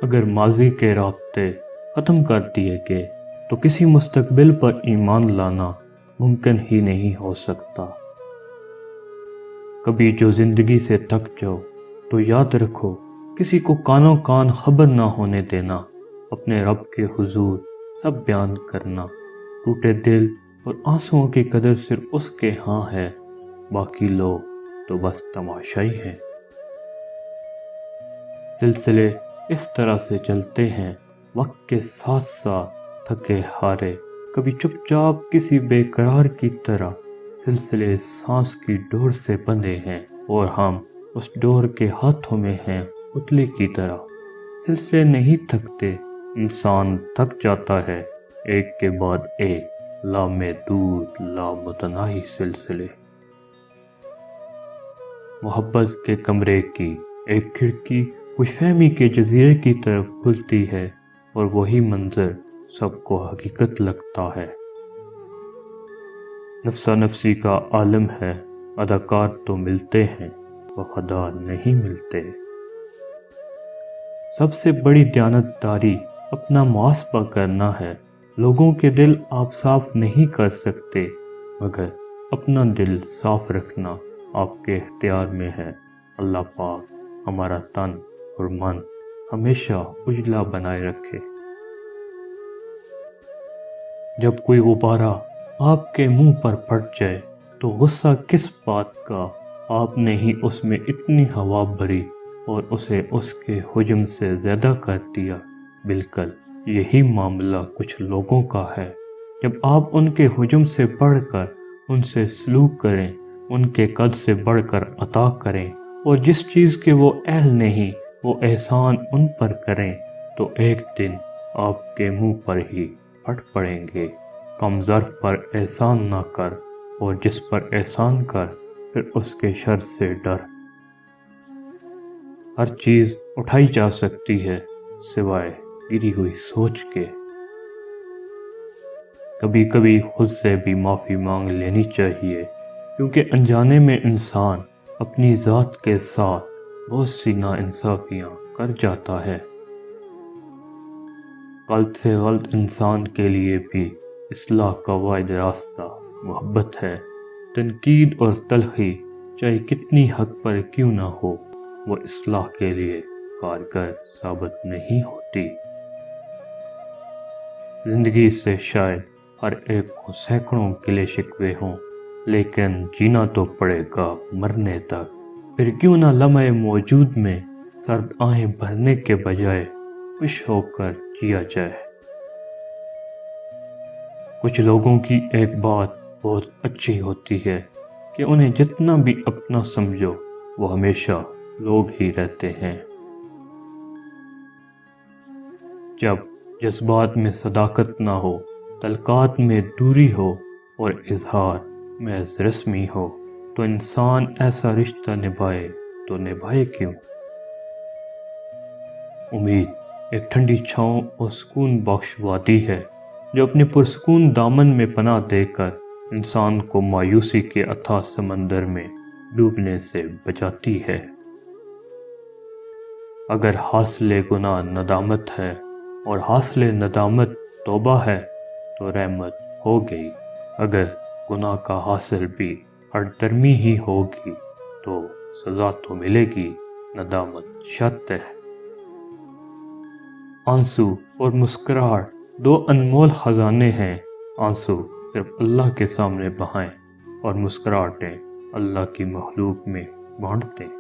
اگر ماضی کے رابطے ختم کر دیے گئے تو کسی مستقبل پر ایمان لانا ممکن ہی نہیں ہو سکتا۔ کبھی جو زندگی سے تھک جاؤ تو یاد رکھو، کسی کو کانوں کان خبر نہ ہونے دینا، اپنے رب کے حضور سب بیان کرنا، ٹوٹے دل اور آنسوؤں کی قدر صرف اس کے ہاں ہے، باقی لوگ تو بس تماشائی ہیں۔ سلسلے اس طرح سے چلتے ہیں، وقت کے ساتھ ساتھ تھکے ہارے، کبھی چپ چاپ کسی بے قرار کی طرح۔ سلسلے سانس کی ڈور سے بندھے ہیں اور ہم اس ڈور کے ہاتھوں میں ہیں پتلی کی طرح۔ سلسلے نہیں تھکتے، انسان تھک جاتا ہے، ایک کے بعد ایک لامحدود لامتناہی سلسلے۔ محبت کے کمرے کی ایک کھڑکی خوش فہمی کے جزیرے کی طرف کھلتی ہے اور وہی منظر سب کو حقیقت لگتا ہے۔ نفسا نفسی کا عالم ہے، اداکار تو ملتے ہیں، وفادار نہیں ملتے۔ سب سے بڑی دیانتداری اپنا محاسبہ کرنا ہے۔ لوگوں کے دل آپ صاف نہیں کر سکتے، مگر اپنا دل صاف رکھنا آپ کے اختیار میں ہے۔ اللہ پاک ہمارا تن اور من ہمیشہ اجلا بنائے رکھے۔ جب کوئی غبارہ آپ کے منہ پر پڑ جائے تو غصہ کس بات کا، آپ نے ہی اس میں اتنی ہوا بھری اور اسے اس کے حجم سے زیادہ کر دیا۔ بالکل یہی معاملہ کچھ لوگوں کا ہے۔ جب آپ ان کے حجم سے بڑھ کر ان سے سلوک کریں، ان کے قد سے بڑھ کر عطا کریں اور جس چیز کے وہ اہل نہیں وہ احسان ان پر کریں، تو ایک دن آپ کے منہ پر ہی پھٹ پڑیں گے۔ کم ظرف پر احسان نہ کر، اور جس پر احسان کر پھر اس کے شر سے ڈر۔ ہر چیز اٹھائی جا سکتی ہے سوائے گری ہوئی سوچ کے۔ کبھی کبھی خود سے بھی معافی مانگ لینی چاہیے، کیونکہ انجانے میں انسان اپنی ذات کے ساتھ بہت سی ناانصافیاں کر جاتا ہے۔ غلط سے غلط انسان کے لیے بھی اصلاح کا واحد راستہ محبت ہے۔ تنقید اور تلخی چاہے کتنی حق پر کیوں نہ ہو، وہ اصلاح کے لیے کارگر ثابت نہیں ہوتی۔ زندگی سے شاید ہر ایک کو سینکڑوں گلے شکوے ہوں، لیکن جینا تو پڑے گا مرنے تک۔ پھر کیوں نہ لمحے موجود میں سرد آہیں بھرنے کے بجائے خوش ہو کر جیا جائے۔ کچھ لوگوں کی ایک بات بہت اچھی ہوتی ہے کہ انہیں جتنا بھی اپنا سمجھو وہ ہمیشہ لوگ ہی رہتے ہیں۔ جب جذبات میں صداقت نہ ہو، تعلقات میں دوری ہو اور اظہار محض رسمی ہو، تو انسان ایسا رشتہ نبھائے تو نبھائے کیوں؟ امید ایک ٹھنڈی چھاؤں اور سکون بخش وادی ہے جو اپنے پرسکون دامن میں پناہ دے کر انسان کو مایوسی کے اتھاہ سمندر میں ڈوبنے سے بچاتی ہے۔ اگر حاصل گناہ ندامت ہے اور حاصل ندامت توبہ ہے تو رحمت ہو گئی، اگر گناہ کا حاصل بھی ہر درمی ہی ہوگی تو سزا تو ملے گی، ندامت شرط ہے۔ آنسو اور مسکراہٹ دو انمول خزانے ہیں۔ آنسو صرف اللہ کے سامنے بہائیں اور مسکراہٹیں اللہ کی مخلوق میں بانٹ دیں۔